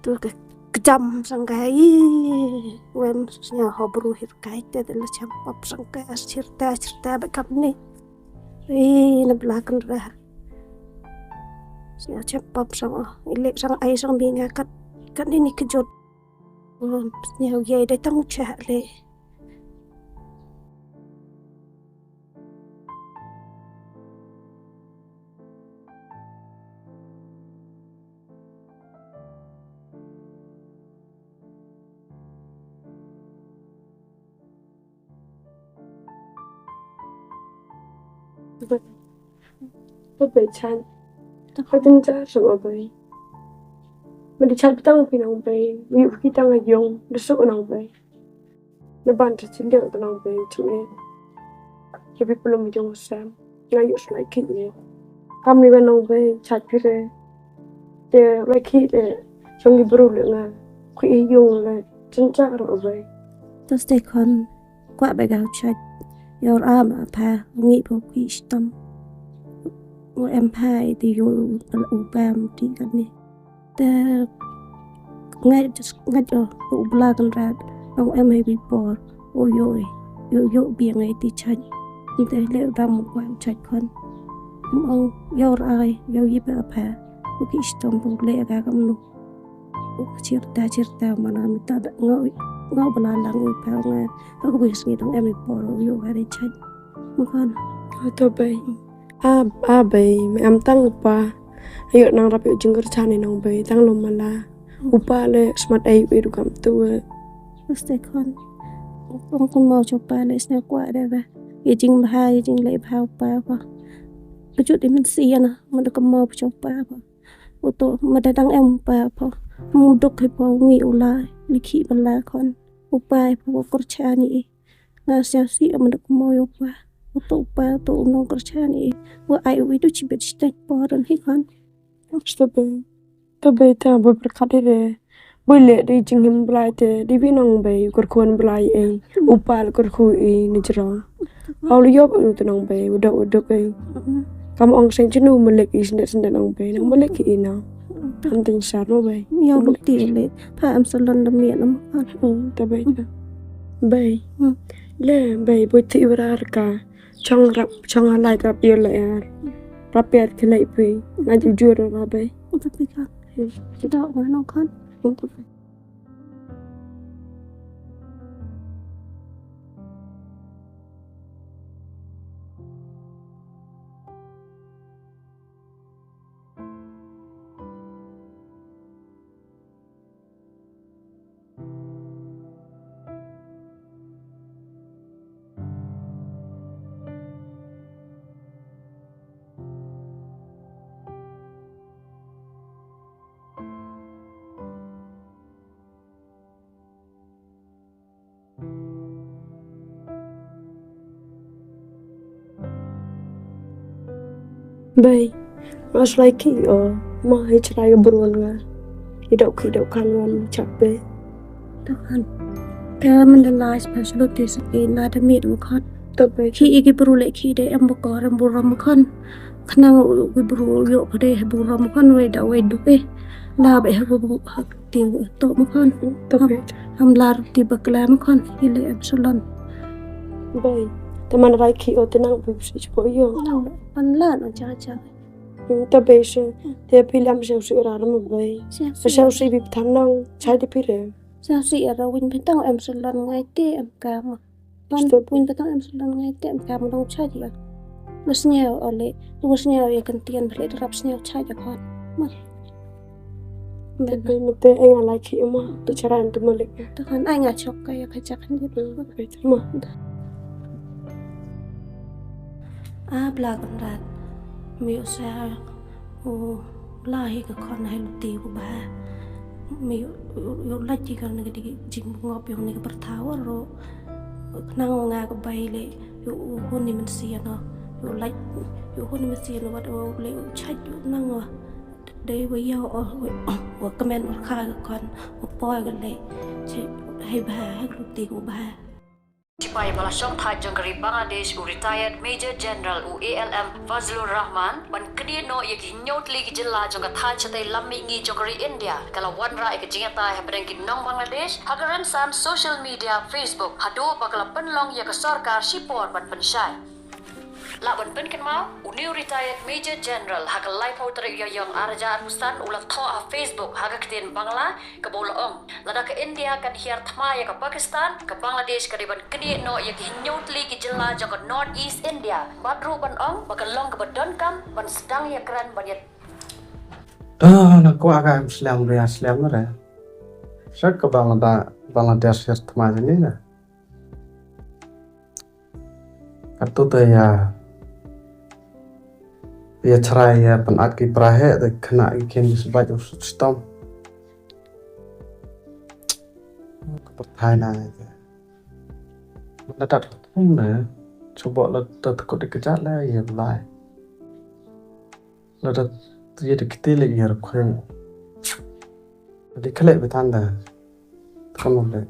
ตัวก็จำสังเกตเว้นเนี่ยเขาบรูฮิตไก่แต่ละจำปับสังเกตceritaแบบนี้นับลากันเลยเนี่ยจำปับสังเล็กสังไอสังบีงกันนี่ขจดเนี่ยใหญ่ได้ตั้งแฉเลย不被찬 하든 자 서버 배 mình đi chăn tăng phi nong bay ví dụ khi tăng là dùng nó số nong bay nó ban cho chiến lược của nong bay chúng em khi bị problem mình dùng xem ngay dụ lại khi gì cam đi bên nong bay chặt phía đây để lại khi để trong cái bự lượng à khi dùng là chân chắc rồi bayตัวสเต็กคนกว่าไปกาวชัดยอร์อามาพางี้พวกขี้ตั้มว่าเอ็มพายที่อยู่อุปามที่กันนี่แต่ง่ายจะอุปลากันรัดเอาเอ็มให้บีบอร์โอ้ยโยเบียงไงที่ชัดแต่เลี้ยวดำกว่าชัดคนเอายอร์อายยอยิบอาพาพวกขี้ตั้มพวกเลี้ยกันนุcerita mana minta ngau belalang upah ngan aku bisa ngidong em poro yo hari chat bukan atau bay bay em tăng upah ayo nang rapi jingger chane nang bay tăng lom mala upah le smart ai beru kam tu pasti kan kon mau coba le snya kwa ada ba ya jing bahaya jing le bahaya upah apa kejut dimensi na mana ko mau coba apa untuk madang em upah apa mudokให้พองีอุลาลิขิบัลลาคอนอุปายพวกกรชานี่งาเสียสีมันดกมอยว่าตัวอุปายตัวน้องกรชานี่ว่าไอวิดูชีวิตสเต็กปอรันให้คอนtapi ta berkat deh boleh di jingim belai te di binong bay korkuan belai upal korkui ni jerong au liop tu nong bay udah bay kamu ong seng jenu melek is sendet nong bay nong melek ina anh tình sát nó bay nhau lúc tiền lệ phải em sẽ lần đâm miệng lắm ta bay bay lẽ bay bôi thị ra cả trong lại gặp yêu lạiรับเปลี่ยนขึ้นเลยไปน่าจะจูดเราไป tapi kan tidak mana kan bay mas lagi mah cerai berulang lah hidup kan wan capek kan kalau mendelai specialty sekian ada miet makan tapi khi iki beru lek khi de em bakor em buram makan kenang we beru yo pade buram makan we da we dupe la be ha bu hak ti to makan tapi am lar ti bakla makan ile em salon bay teman lagi tenang bersih cepat yo pan la no cha tapi sih dia pilih ambil seorang orang bay seorang sih bip tanang cai di pire sao sĩ ở đâu win tao em sẽ lần ngay tê em cam mà ban win tao em sẽ lần ngay tê em cam đâu chơi gì à nó sneo ở lệ nó sneo về cần tiền phải đểรับsneo chơi cho con mà tapi mungkin anh lagi mah tu cara untuk melek tu kan anh chọc kayak kacakan gitu mah belakang rat miu saya lahir ke con hay luti của bà miu yo lagi kan di jing ngop yo ni bertawar ro nang nga ko bay le yo hon ni man sia no yo hon ni man sia no wat o le chai yo nang wa dei wa yo o comment wa kha con o poiกันเลยใช่ให้bàให้luti của bà Sipai balasong thai jangkari Bangladesh retired Major General ALM Fazlur Rahman ban kedino ye ginyot ligi jilla jangka thai chatai lammi ngi jangkari India kala wanra ek jingata hebren ki nong Bangladesh hagaran san social media Facebook hado bakala penlong ye ka sarkar sipor ban pensai la ban pen kan mau new retired Major General haga life out ri yang arja mustan ulah tho a Facebook haga ktin Bangla ka bolaong lada ke India kan hiar thma ya ka Pakistan ka Bangladesh ka riban kni no ya hinyot li ki jilla jaka North East India badru ban ong bakalong ka badon kam ban sedang ya kran ban ya nak kuat agak Islam lah. Saya ke Bangladesh ya thma ni lah. Kartu tu ya cerai ya penat ki perahe de kena ikin sebaik ustom kepertainan aja mana tak tahu na coba la takut dikejar lah ya lai la dia diketil ya rakun jadi kelek betanda kamu le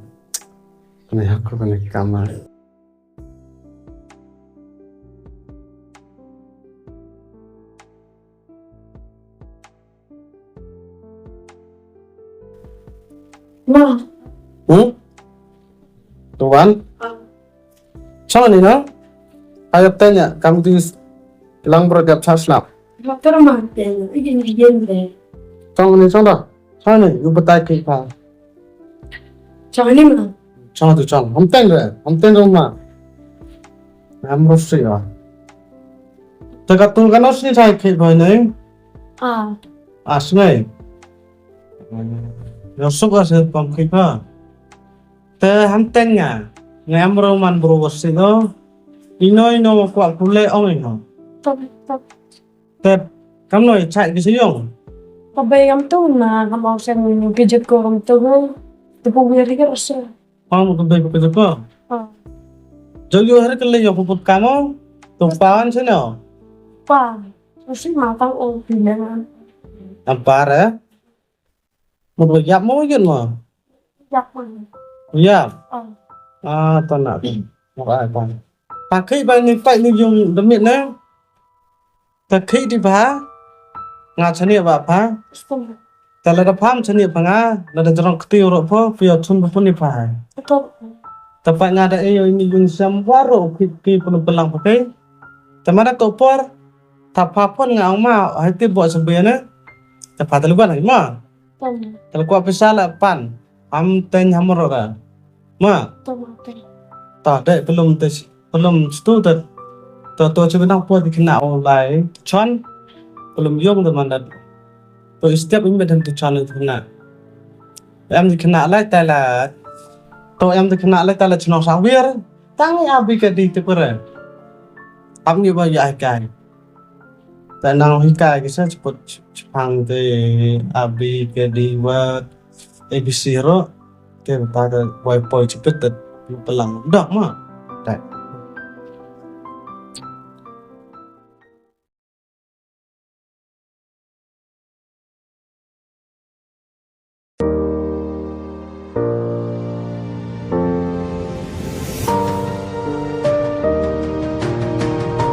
kena aku kena kamar Ma. Tuan? Macam ni no? Ayat tanya, kamu tu bilang berjap saslap. Doktor mati, ini gende. Macam ni dah. Macam ni, you betai ke apa? Macam ni ma. Macam tu macam. Homten rumah. Am rosi ya. Terkatul kan osni saya ke apa ni? Asnai. Yang suka saya pangkit ha. Hamtennya, ngam roman berwas itu, ino kuat pulai orang itu. Tapi kamu cak ke siang? Pabai kamu tu na, kamu sen kerja ko kamu tu na, tu beri kan rasa. Kamu kerja kerja ko? Jadi hari kerja yang puput kamu, tumpahan sana. Pa, mesti matang orang bilang. Apa Một giáp mỗi chuyện mà. Giáp mà. Giáp. Toàn nào thì một ai còn. Ta khi bao nhiêu phải như dùng đấm miệng đấy. Ta khi đi phá. Ngà chân niệm vào phá. Ta là phá chân niệm phá ngà. Là để cho tiêu rồi phá. Vì ở chung phá đi phá. Ta phải ngà đã yêu như dùng xem quá rồi. Khi phá belang phá cái. Ta mà đã tổ phá. Ta phá phá ngà ông mà. Hãy tiếp bộ sẵn biến ấy. Ta phá ta lưu quan hãy mà. Kalau kau pesala pan, ten hammer orang, ma, tak ada belum itu tu cuman apa dikena oleh Chan, belum yung teman dan, tu setiap ini macam tu Chan itu kena, em dikena lagi tala, tu em dikena lagi tala cina sawir, tangi abi kadi tu pernah, abni bayar kai. Tại nào hi kai cái sẽ chụp phang thì abi cái đi qua ABC rồi cái người ta đã quay chụp cái belang đọc mà